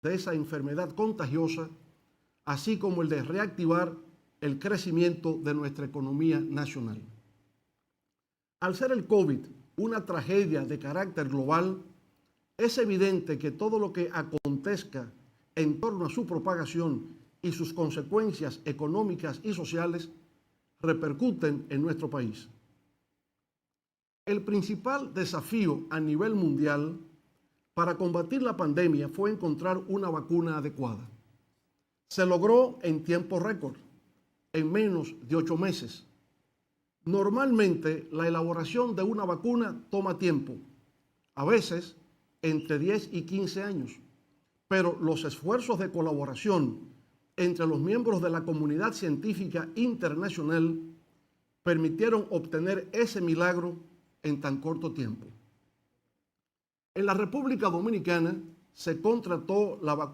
de esa enfermedad contagiosa, así como el de reactivar el crecimiento de nuestra economía nacional. Al ser el COVID una tragedia de carácter global, es evidente que todo lo que acontezca en torno a su propagación y sus consecuencias económicas y sociales repercuten en nuestro país. El principal desafío a nivel mundial para combatir la pandemia fue encontrar una vacuna adecuada. Se logró en tiempo récord, en menos de 8 meses. Normalmente, la elaboración de una vacuna toma tiempo, a veces entre 10 y 15 años, pero los esfuerzos de colaboración entre los miembros de la comunidad científica internacional permitieron obtener ese milagro en tan corto tiempo. En la República Dominicana se contrató la vacuna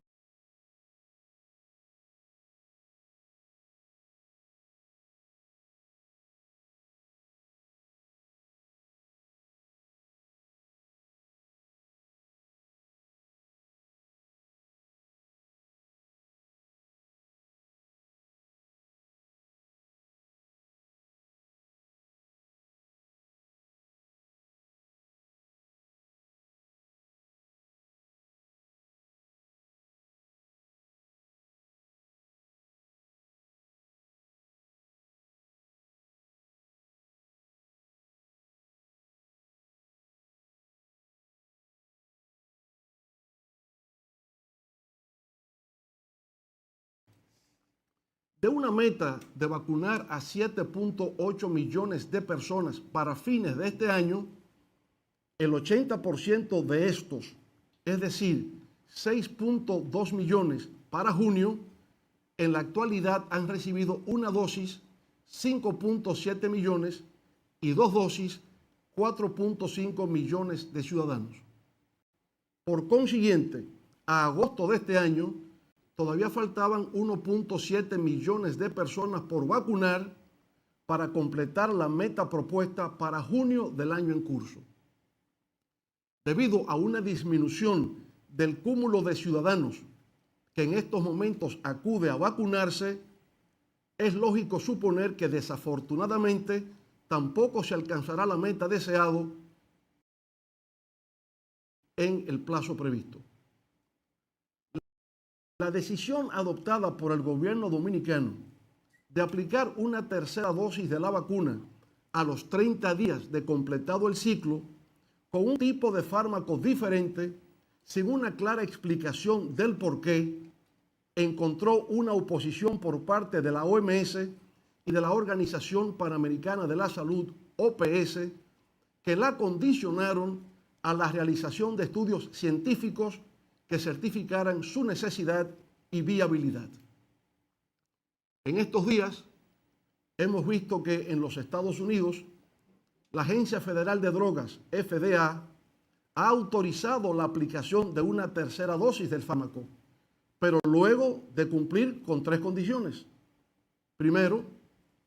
de una meta de vacunar a 7.8 millones de personas para fines de este año. El 80% de estos, es decir, 6.2 millones para junio, en la actualidad han recibido una dosis, 5.7 millones, y 2 dosis, 4.5 millones de ciudadanos. Por consiguiente, a agosto de este año, todavía faltaban 1.7 millones de personas por vacunar para completar la meta propuesta para junio del año en curso. Debido a una disminución del cúmulo de ciudadanos que en estos momentos acude a vacunarse, es lógico suponer que desafortunadamente tampoco se alcanzará la meta deseada en el plazo previsto. La decisión adoptada por el gobierno dominicano de aplicar una tercera dosis de la vacuna a los 30 días de completado el ciclo, con un tipo de fármaco diferente, sin una clara explicación del por qué, encontró una oposición por parte de la OMS y de la Organización Panamericana de la Salud, OPS, que la condicionaron a la realización de estudios científicos que certificaran su necesidad y viabilidad. En estos días hemos visto que en los Estados Unidos la Agencia Federal de Drogas, FDA, ha autorizado la aplicación de una tercera dosis del fármaco, pero luego de cumplir con 3 condiciones. Primero,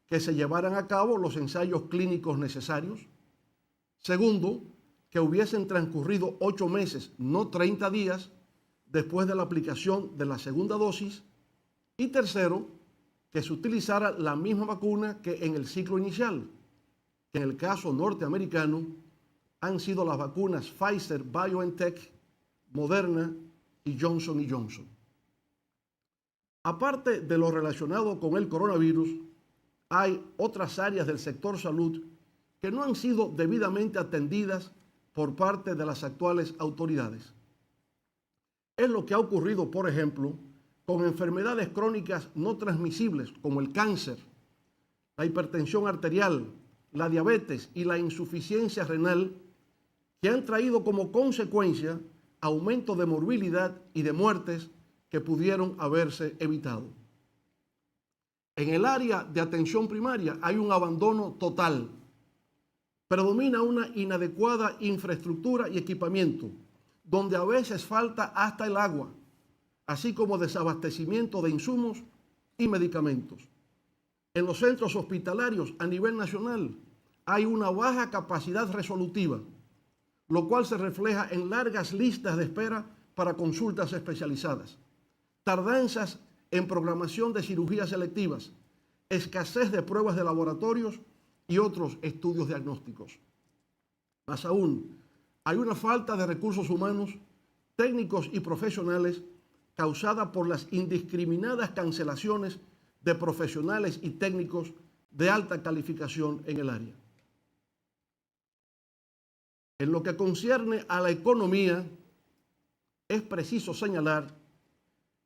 que se llevaran a cabo los ensayos clínicos necesarios. Segundo, que hubiesen transcurrido 8 meses, no 30 días, después de la aplicación de la segunda dosis. Y tercero, que se utilizara la misma vacuna que en el ciclo inicial, que en el caso norteamericano han sido las vacunas Pfizer, BioNTech, Moderna y Johnson & Johnson. Aparte de lo relacionado con el coronavirus, hay otras áreas del sector salud que no han sido debidamente atendidas por parte de las actuales autoridades. Es lo que ha ocurrido, por ejemplo, con enfermedades crónicas no transmisibles como el cáncer, la hipertensión arterial, la diabetes y la insuficiencia renal, que han traído como consecuencia aumento de morbilidad y de muertes que pudieron haberse evitado. En el área de atención primaria hay un abandono total. Predomina una inadecuada infraestructura y equipamiento, donde a veces falta hasta el agua, así como desabastecimiento de insumos y medicamentos. En los centros hospitalarios a nivel nacional hay una baja capacidad resolutiva, lo cual se refleja en largas listas de espera para consultas especializadas, tardanzas en programación de cirugías selectivas, escasez de pruebas de laboratorios y otros estudios diagnósticos. Más aún, hay una falta de recursos humanos, técnicos y profesionales causada por las indiscriminadas cancelaciones de profesionales y técnicos de alta calificación en el área. En lo que concierne a la economía, es preciso señalar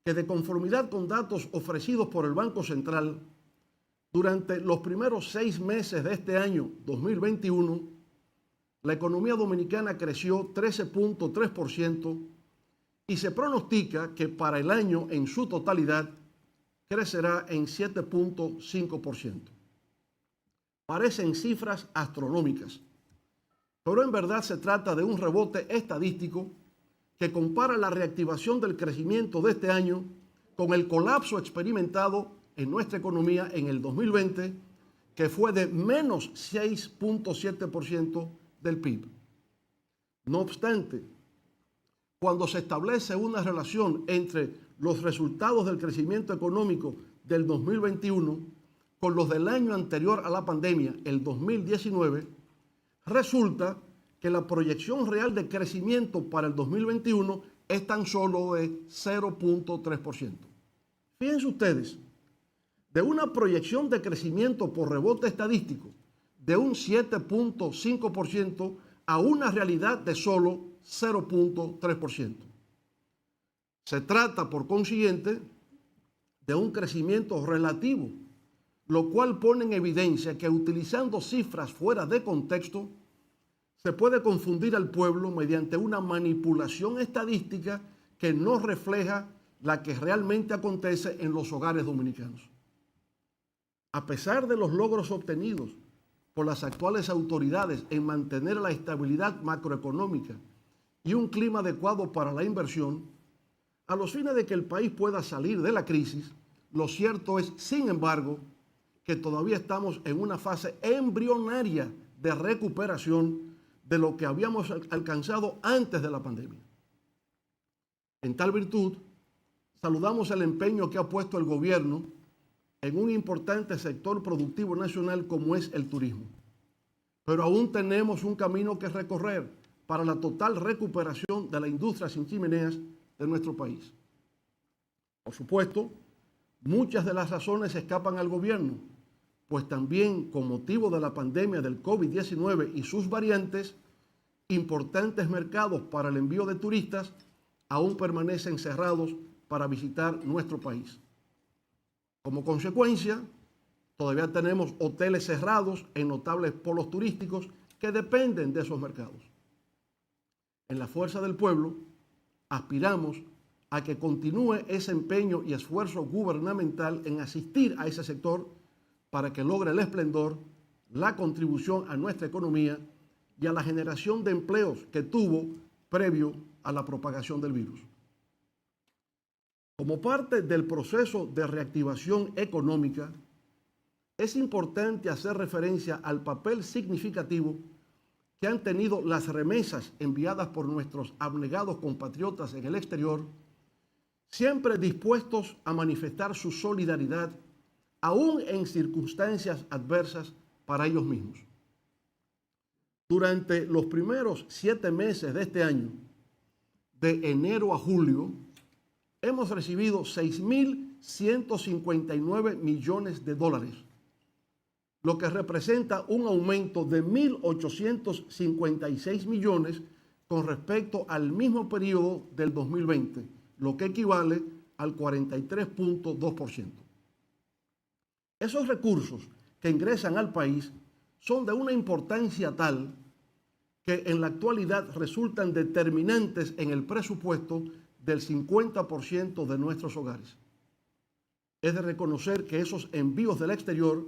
que de conformidad con datos ofrecidos por el Banco Central, durante los primeros 6 meses de este año 2021, la economía dominicana creció 13.3% y se pronostica que para el año en su totalidad crecerá en 7.5%. Parecen cifras astronómicas, pero en verdad se trata de un rebote estadístico que compara la reactivación del crecimiento de este año con el colapso experimentado en nuestra economía en el 2020, que fue de menos 6.7% del PIB. No obstante, cuando se establece una relación entre los resultados del crecimiento económico del 2021 con los del año anterior a la pandemia, el 2019, resulta que la proyección real de crecimiento para el 2021 es tan solo de 0.3%. Fíjense ustedes, de una proyección de crecimiento por rebote estadístico de un 7.5% a una realidad de solo 0.3%. Se trata, por consiguiente, de un crecimiento relativo, lo cual pone en evidencia que utilizando cifras fuera de contexto, se puede confundir al pueblo mediante una manipulación estadística que no refleja la que realmente acontece en los hogares dominicanos. A pesar de los logros obtenidos por las actuales autoridades en mantener la estabilidad macroeconómica y un clima adecuado para la inversión, a los fines de que el país pueda salir de la crisis, lo cierto es, sin embargo, que todavía estamos en una fase embrionaria de recuperación de lo que habíamos alcanzado antes de la pandemia. En tal virtud, saludamos el empeño que ha puesto el gobierno en un importante sector productivo nacional como es el turismo. Pero aún tenemos un camino que recorrer para la total recuperación de la industria sin chimeneas de nuestro país. Por supuesto, muchas de las razones escapan al gobierno, pues también con motivo de la pandemia del COVID-19 y sus variantes, importantes mercados para el envío de turistas aún permanecen cerrados para visitar nuestro país. Como consecuencia, todavía tenemos hoteles cerrados en notables polos turísticos que dependen de esos mercados. En la Fuerza del Pueblo, aspiramos a que continúe ese empeño y esfuerzo gubernamental en asistir a ese sector para que logre el esplendor, la contribución a nuestra economía y a la generación de empleos que tuvo previo a la propagación del virus. Como parte del proceso de reactivación económica, es importante hacer referencia al papel significativo que han tenido las remesas enviadas por nuestros abnegados compatriotas en el exterior, siempre dispuestos a manifestar su solidaridad, aún en circunstancias adversas para ellos mismos. Durante los primeros 7 meses de este año, de enero a julio, hemos recibido 6.159 millones de dólares, lo que representa un aumento de 1.856 millones con respecto al mismo periodo del 2020, lo que equivale al 43.2%. Esos recursos que ingresan al país son de una importancia tal que en la actualidad resultan determinantes en el presupuesto del 50% de nuestros hogares. Es de reconocer que esos envíos del exterior,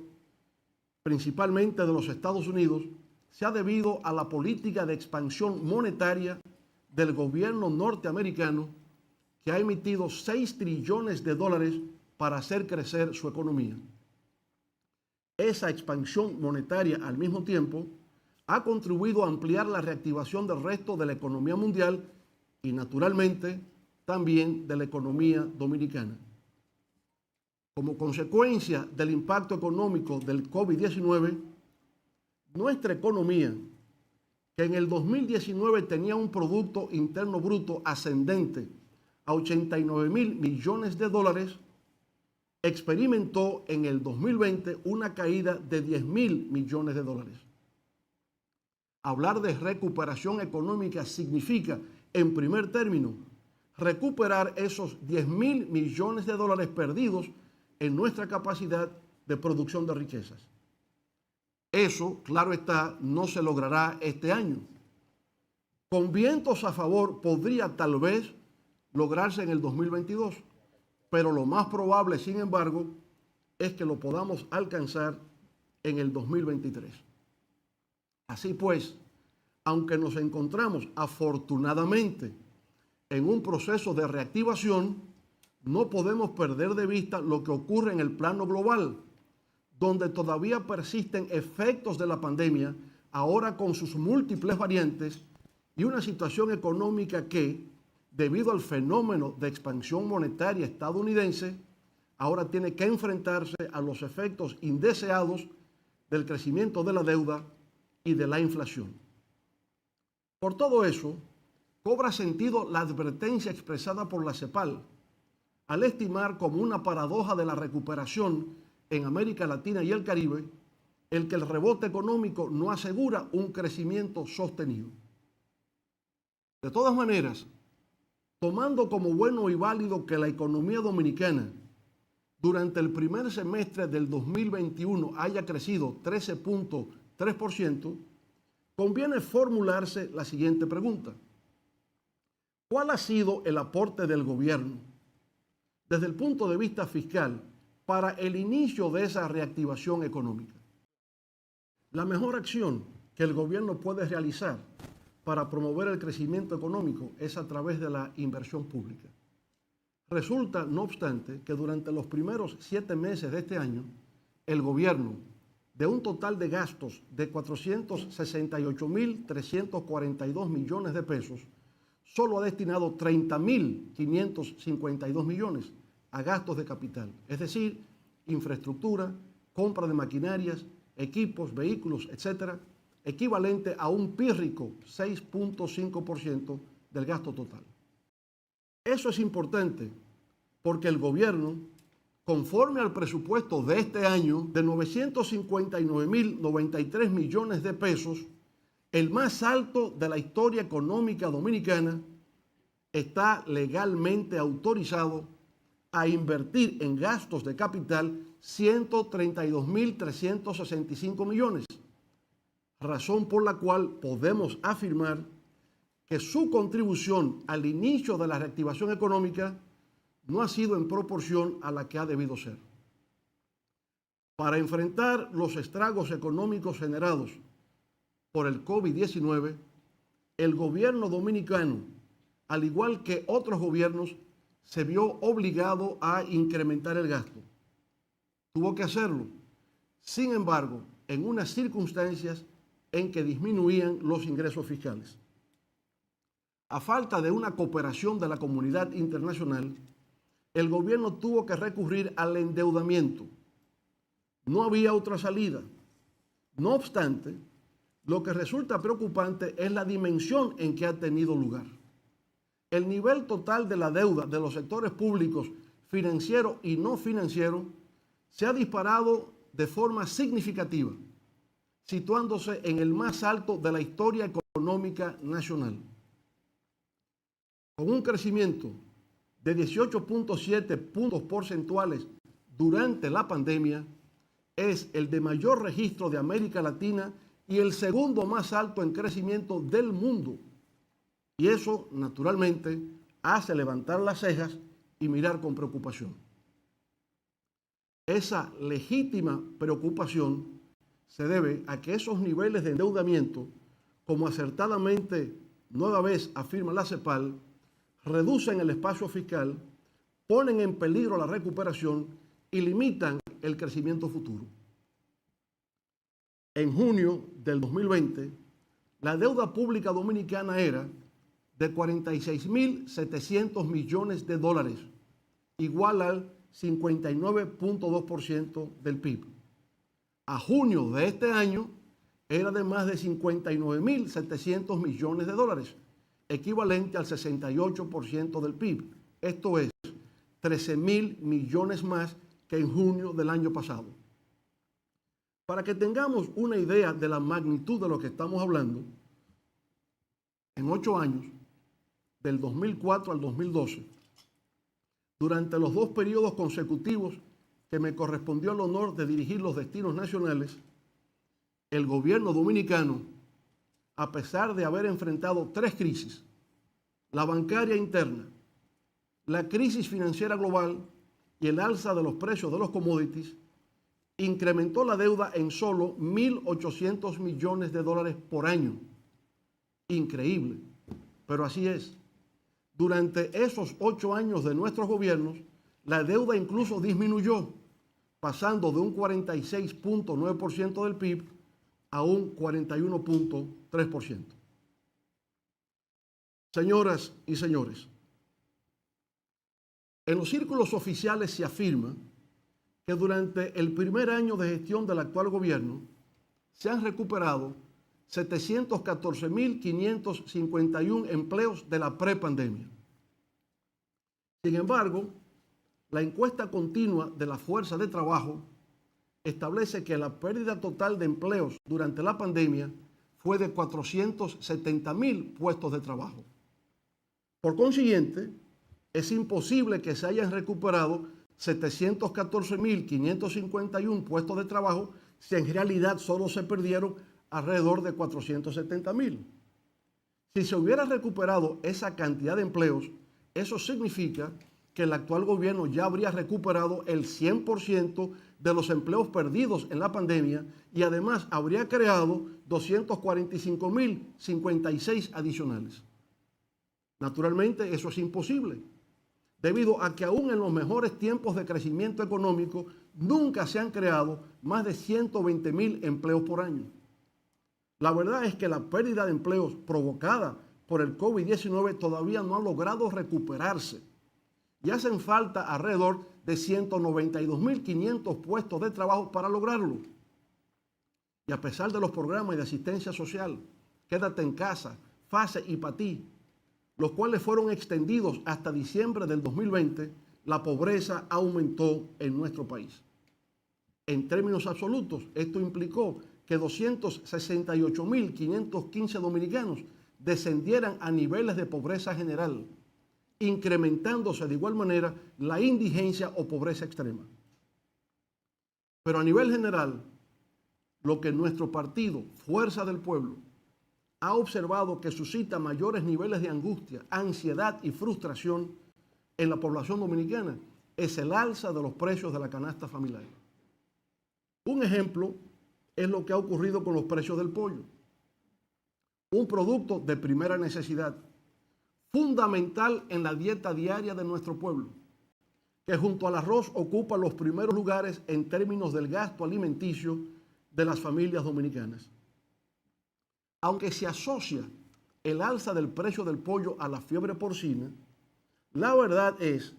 principalmente de los Estados Unidos, se ha debido a la política de expansión monetaria del gobierno norteamericano, que ha emitido 6 trillones de dólares para hacer crecer su economía. Esa expansión monetaria, al mismo tiempo, ha contribuido a ampliar la reactivación del resto de la economía mundial y, naturalmente, también de la economía dominicana. Como consecuencia del impacto económico del COVID-19, nuestra economía, que en el 2019 tenía un Producto Interno Bruto ascendente a 89.000 millones de dólares, experimentó en el 2020 una caída de 10.000 millones de dólares. Hablar de recuperación económica significa, en primer término, recuperar esos 10.000 millones de dólares perdidos en nuestra capacidad de producción de riquezas. Eso, claro está, no se logrará este año. Con vientos a favor podría tal vez lograrse en el 2022, pero lo más probable, sin embargo, es que lo podamos alcanzar en el 2023. Así pues, aunque nos encontramos afortunadamente en un proceso de reactivación, no podemos perder de vista lo que ocurre en el plano global, donde todavía persisten efectos de la pandemia, ahora con sus múltiples variantes, y una situación económica que, debido al fenómeno de expansión monetaria estadounidense, ahora tiene que enfrentarse a los efectos indeseados del crecimiento de la deuda y de la inflación. Por todo eso, cobra sentido la advertencia expresada por la CEPAL al estimar como una paradoja de la recuperación en América Latina y el Caribe el que el rebote económico no asegura un crecimiento sostenido. De todas maneras, tomando como bueno y válido que la economía dominicana durante el primer semestre del 2021 haya crecido 13.3%, conviene formularse la siguiente pregunta. ¿Cuál ha sido el aporte del gobierno desde el punto de vista fiscal para el inicio de esa reactivación económica? La mejor acción que el gobierno puede realizar para promover el crecimiento económico es a través de la inversión pública. Resulta, no obstante, que durante los primeros 7 meses de este año, el gobierno, de un total de gastos de 468.342 millones de pesos, solo ha destinado 30.552 millones a gastos de capital, es decir, infraestructura, compra de maquinarias, equipos, vehículos, etcétera, equivalente a un pírrico 6.5% del gasto total. Eso es importante porque el gobierno, conforme al presupuesto de este año de 959.093 millones de pesos, el más alto de la historia económica dominicana, está legalmente autorizado a invertir en gastos de capital 132.365 millones, razón por la cual podemos afirmar que su contribución al inicio de la reactivación económica no ha sido en proporción a la que ha debido ser. Para enfrentar los estragos económicos generados por el COVID-19, el gobierno dominicano, al igual que otros gobiernos, se vio obligado a incrementar el gasto. Tuvo que hacerlo, sin embargo, en unas circunstancias en que disminuían los ingresos fiscales. A falta de una cooperación de la comunidad internacional, el gobierno tuvo que recurrir al endeudamiento. No había otra salida. No obstante, lo que resulta preocupante es la dimensión en que ha tenido lugar. El nivel total de la deuda de los sectores públicos, financiero y no financiero, se ha disparado de forma significativa, situándose en el más alto de la historia económica nacional. Con un crecimiento de 18.7 puntos porcentuales durante la pandemia, es el de mayor registro de América Latina y el segundo más alto en crecimiento del mundo. Y eso, naturalmente, hace levantar las cejas y mirar con preocupación. Esa legítima preocupación se debe a que esos niveles de endeudamiento, como acertadamente nueva vez afirma la CEPAL, reducen el espacio fiscal, ponen en peligro la recuperación y limitan el crecimiento futuro. En junio del 2020, la deuda pública dominicana era de 46.700 millones de dólares, igual al 59.2% del PIB. A junio de este año era de más de 59.700 millones de dólares, equivalente al 68% del PIB. Esto es 13.000 millones más que en junio del año pasado. Para que tengamos una idea de la magnitud de lo que estamos hablando, en 8 años, del 2004 al 2012, durante los 2 periodos consecutivos que me correspondió el honor de dirigir los destinos nacionales, el gobierno dominicano, a pesar de haber enfrentado 3 crisis, la bancaria interna, la crisis financiera global y el alza de los precios de los commodities, incrementó la deuda en solo 1.800 millones de dólares por año. Increíble, pero así es. Durante esos 8 años de nuestros gobiernos, la deuda incluso disminuyó, pasando de un 46.9% del PIB a un 41.3%. Señoras y señores, en los círculos oficiales se afirma que durante el primer año de gestión del actual gobierno se han recuperado 714.551 empleos de la prepandemia. Sin embargo, la encuesta continua de la Fuerza de Trabajo establece que la pérdida total de empleos durante la pandemia fue de 470.000 puestos de trabajo. Por consiguiente, es imposible que se hayan recuperado 714.551 puestos de trabajo si en realidad solo se perdieron alrededor de 470.000. Si se hubiera recuperado esa cantidad de empleos, eso significa que el actual gobierno ya habría recuperado el 100% de los empleos perdidos en la pandemia y además habría creado 245.056 adicionales. Naturalmente, eso es imposible, debido a que aún en los mejores tiempos de crecimiento económico nunca se han creado más de 120.000 empleos por año. La verdad es que la pérdida de empleos provocada por el COVID-19 todavía no ha logrado recuperarse y hacen falta alrededor de 192.500 puestos de trabajo para lograrlo. Y a pesar de los programas de asistencia social, Quédate en Casa, FASE y PATI, los cuales fueron extendidos hasta diciembre del 2020, la pobreza aumentó en nuestro país. En términos absolutos, esto implicó que 268.515 dominicanos descendieran a niveles de pobreza general, incrementándose de igual manera la indigencia o pobreza extrema. Pero a nivel general, lo que nuestro partido, Fuerza del Pueblo, ha observado que suscita mayores niveles de angustia, ansiedad y frustración en la población dominicana es el alza de los precios de la canasta familiar. Un ejemplo es lo que ha ocurrido con los precios del pollo, un producto de primera necesidad, fundamental en la dieta diaria de nuestro pueblo, que junto al arroz ocupa los primeros lugares en términos del gasto alimenticio de las familias dominicanas. Aunque se asocia el alza del precio del pollo a la fiebre porcina, la verdad es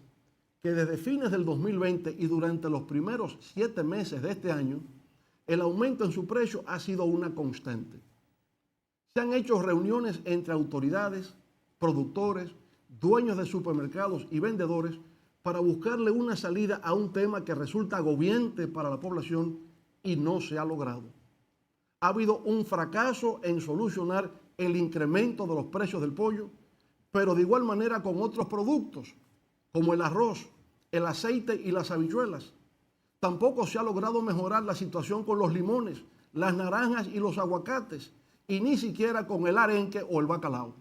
que desde fines del 2020 y durante los primeros 7 meses de este año, el aumento en su precio ha sido una constante. Se han hecho reuniones entre autoridades, productores, dueños de supermercados y vendedores para buscarle una salida a un tema que resulta agobiante para la población y no se ha logrado. Ha habido un fracaso en solucionar el incremento de los precios del pollo, pero de igual manera con otros productos, como el arroz, el aceite y las habichuelas. Tampoco se ha logrado mejorar la situación con los limones, las naranjas y los aguacates, y ni siquiera con el arenque o el bacalao.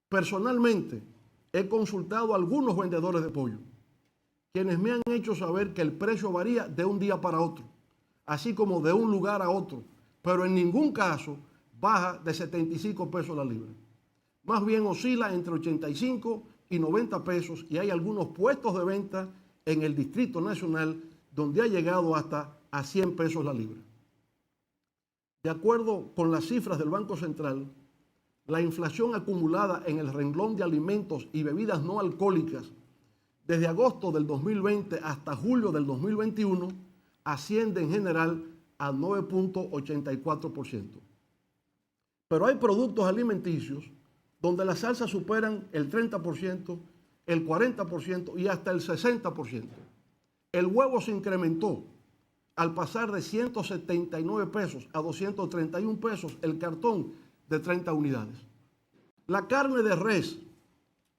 Personalmente, he consultado a algunos vendedores de pollo, quienes me han hecho saber que el precio varía de un día para otro, así como de un lugar a otro, pero en ningún caso baja de 75 pesos la libra. Más bien oscila entre 85 y 90 pesos y hay algunos puestos de venta en el Distrito Nacional donde ha llegado hasta a 100 pesos la libra. De acuerdo con las cifras del Banco Central, la inflación acumulada en el renglón de alimentos y bebidas no alcohólicas desde agosto del 2020 hasta julio del 2021 asciende en general a 9.84%. Pero hay productos alimenticios donde las alzas superan el 30%, el 40% y hasta el 60%. El huevo se incrementó al pasar de 179 pesos a 231 pesos el cartón de 30 unidades. La carne de res,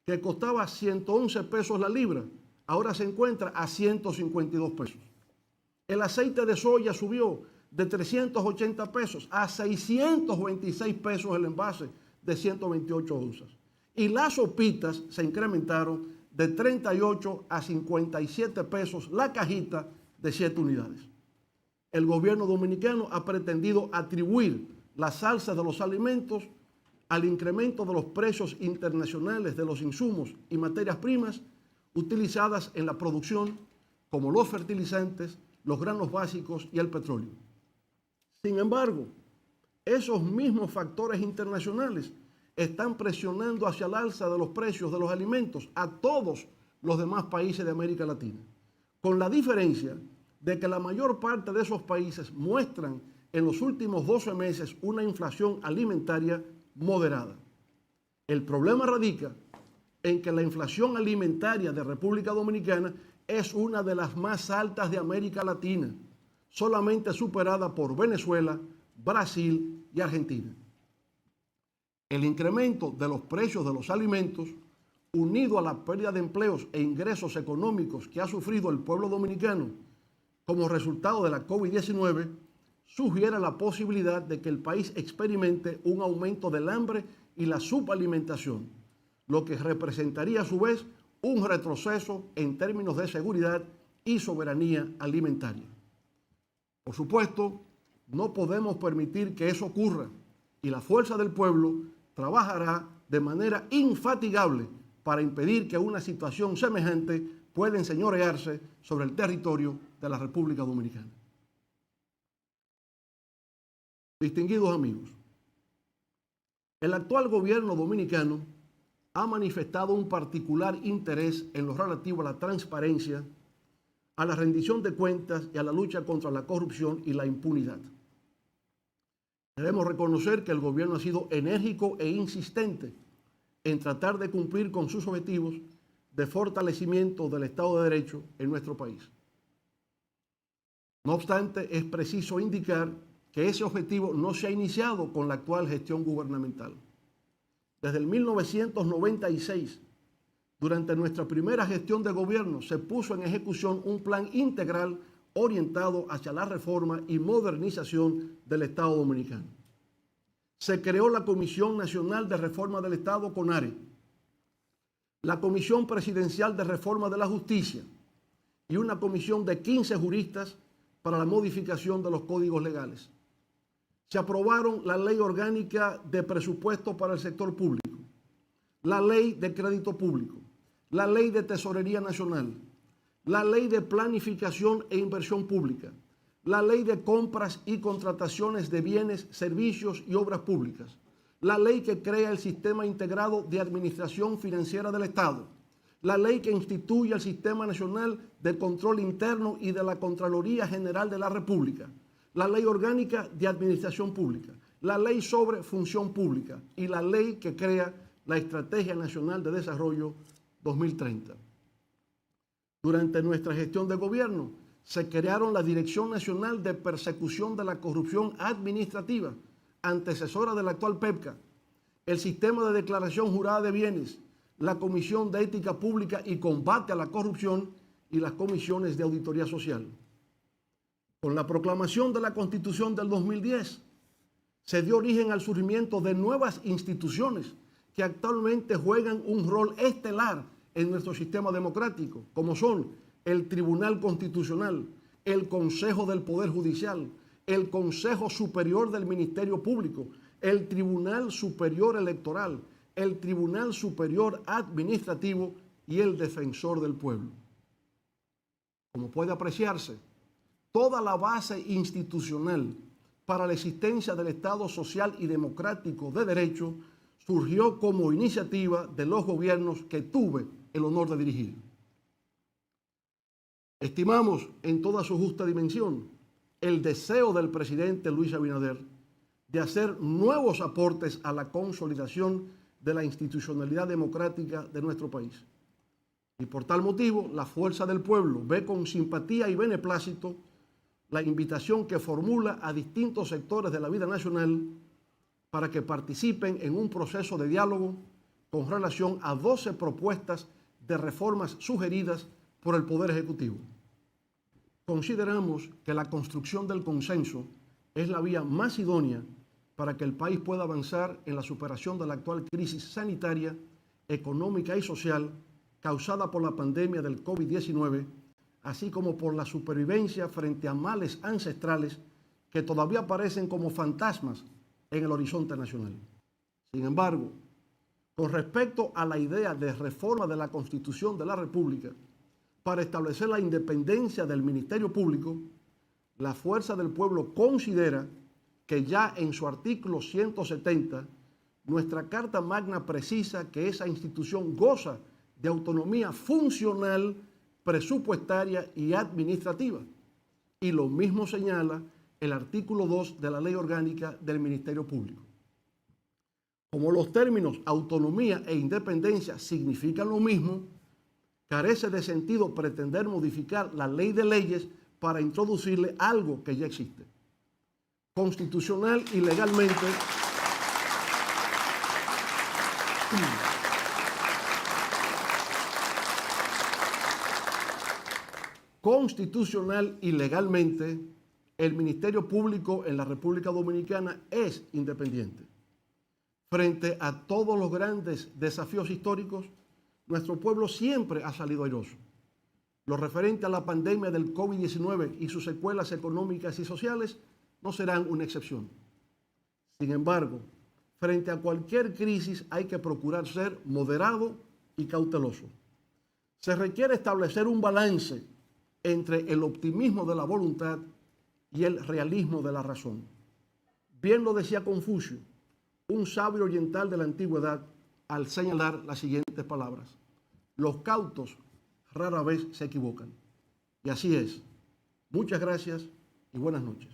que costaba 111 pesos la libra, ahora se encuentra a 152 pesos. El aceite de soya subió de 380 pesos a 626 pesos el envase de 128 onzas. Y las sopitas se incrementaron de 38 a 57 pesos la cajita de 7 unidades. El gobierno dominicano ha pretendido atribuir las alzas de los alimentos al incremento de los precios internacionales de los insumos y materias primas utilizadas en la producción, como los fertilizantes, los granos básicos y el petróleo. Sin embargo, esos mismos factores internacionales están presionando hacia el alza de los precios de los alimentos a todos los demás países de América Latina, con la diferencia de que la mayor parte de esos países muestran en los últimos 12 meses una inflación alimentaria moderada. El problema radica en que la inflación alimentaria de República Dominicana es una de las más altas de América Latina, solamente superada por Venezuela, Brasil y Argentina. El incremento de los precios de los alimentos, unido a la pérdida de empleos e ingresos económicos que ha sufrido el pueblo dominicano como resultado de la COVID-19, sugiere la posibilidad de que el país experimente un aumento del hambre y la subalimentación, lo que representaría a su vez un retroceso en términos de seguridad y soberanía alimentaria. Por supuesto, no podemos permitir que eso ocurra y la fuerza del pueblo trabajará de manera infatigable para impedir que una situación semejante pueda enseñorearse sobre el territorio de la República Dominicana. Distinguidos amigos, el actual gobierno dominicano ha manifestado un particular interés en lo relativo a la transparencia, a la rendición de cuentas y a la lucha contra la corrupción y la impunidad. Debemos reconocer que el gobierno ha sido enérgico e insistente en tratar de cumplir con sus objetivos de fortalecimiento del Estado de Derecho en nuestro país. No obstante, es preciso indicar que ese objetivo no se ha iniciado con la actual gestión gubernamental. Desde el 1996, durante nuestra primera gestión de gobierno, se puso en ejecución un plan integral orientado hacia la reforma y modernización del Estado dominicano. Se creó la Comisión Nacional de Reforma del Estado, CONARE, la Comisión Presidencial de Reforma de la Justicia y una comisión de 15 juristas para la modificación de los códigos legales. Se aprobaron la Ley Orgánica de Presupuesto para el Sector Público, la Ley de Crédito Público, la Ley de Tesorería Nacional, la Ley de Planificación e Inversión Pública, la Ley de Compras y Contrataciones de Bienes, Servicios y Obras Públicas, la ley que crea el Sistema Integrado de Administración Financiera del Estado, la ley que instituye el Sistema Nacional de Control Interno y de la Contraloría General de la República, la Ley Orgánica de Administración Pública, la Ley sobre Función Pública y la ley que crea la Estrategia Nacional de Desarrollo 2030. Durante nuestra gestión de gobierno, se crearon la Dirección Nacional de Persecución de la Corrupción Administrativa, antecesora de la actual PEPCA, el Sistema de Declaración Jurada de Bienes, la Comisión de Ética Pública y Combate a la Corrupción y las comisiones de auditoría social. Con la proclamación de la Constitución del 2010, se dio origen al surgimiento de nuevas instituciones que actualmente juegan un rol estelar en nuestro sistema democrático, como son el Tribunal Constitucional, el Consejo del Poder Judicial, el Consejo Superior del Ministerio Público, el Tribunal Superior Electoral, el Tribunal Superior Administrativo y el Defensor del Pueblo. Como puede apreciarse, toda la base institucional para la existencia del Estado social y democrático de derecho surgió como iniciativa de los gobiernos que tuve el honor de dirigir. Estimamos en toda su justa dimensión el deseo del presidente Luis Abinader de hacer nuevos aportes a la consolidación de la institucionalidad democrática de nuestro país. Y por tal motivo, la Fuerza del Pueblo ve con simpatía y beneplácito la invitación que formula a distintos sectores de la vida nacional para que participen en un proceso de diálogo con relación a 12 propuestas de reformas sugeridas por el Poder Ejecutivo. Consideramos que la construcción del consenso es la vía más idónea para que el país pueda avanzar en la superación de la actual crisis sanitaria, económica y social causada por la pandemia del COVID-19, así como por la supervivencia frente a males ancestrales que todavía aparecen como fantasmas en el horizonte nacional. Sin embargo, con respecto a la idea de reforma de la Constitución de la República para establecer la independencia del Ministerio Público, la Fuerza del Pueblo considera que ya en su artículo 170, nuestra Carta Magna precisa que esa institución goza de autonomía funcional, presupuestaria y administrativa. Y lo mismo señala el artículo 2 de la Ley Orgánica del Ministerio Público. Como los términos autonomía e independencia significan lo mismo, carece de sentido pretender modificar la ley de leyes para introducirle algo que ya existe. Constitucional y legalmente, el Ministerio Público en la República Dominicana es independiente. Frente a todos los grandes desafíos históricos, nuestro pueblo siempre ha salido airoso. Lo referente a la pandemia del COVID-19 y sus secuelas económicas y sociales no serán una excepción. Sin embargo, frente a cualquier crisis hay que procurar ser moderado y cauteloso. Se requiere establecer un balance entre el optimismo de la voluntad y el realismo de la razón. Bien lo decía Confucio, un sabio oriental de la antigüedad, al señalar las siguientes palabras: los cautos rara vez se equivocan. Y así es. Muchas gracias y buenas noches.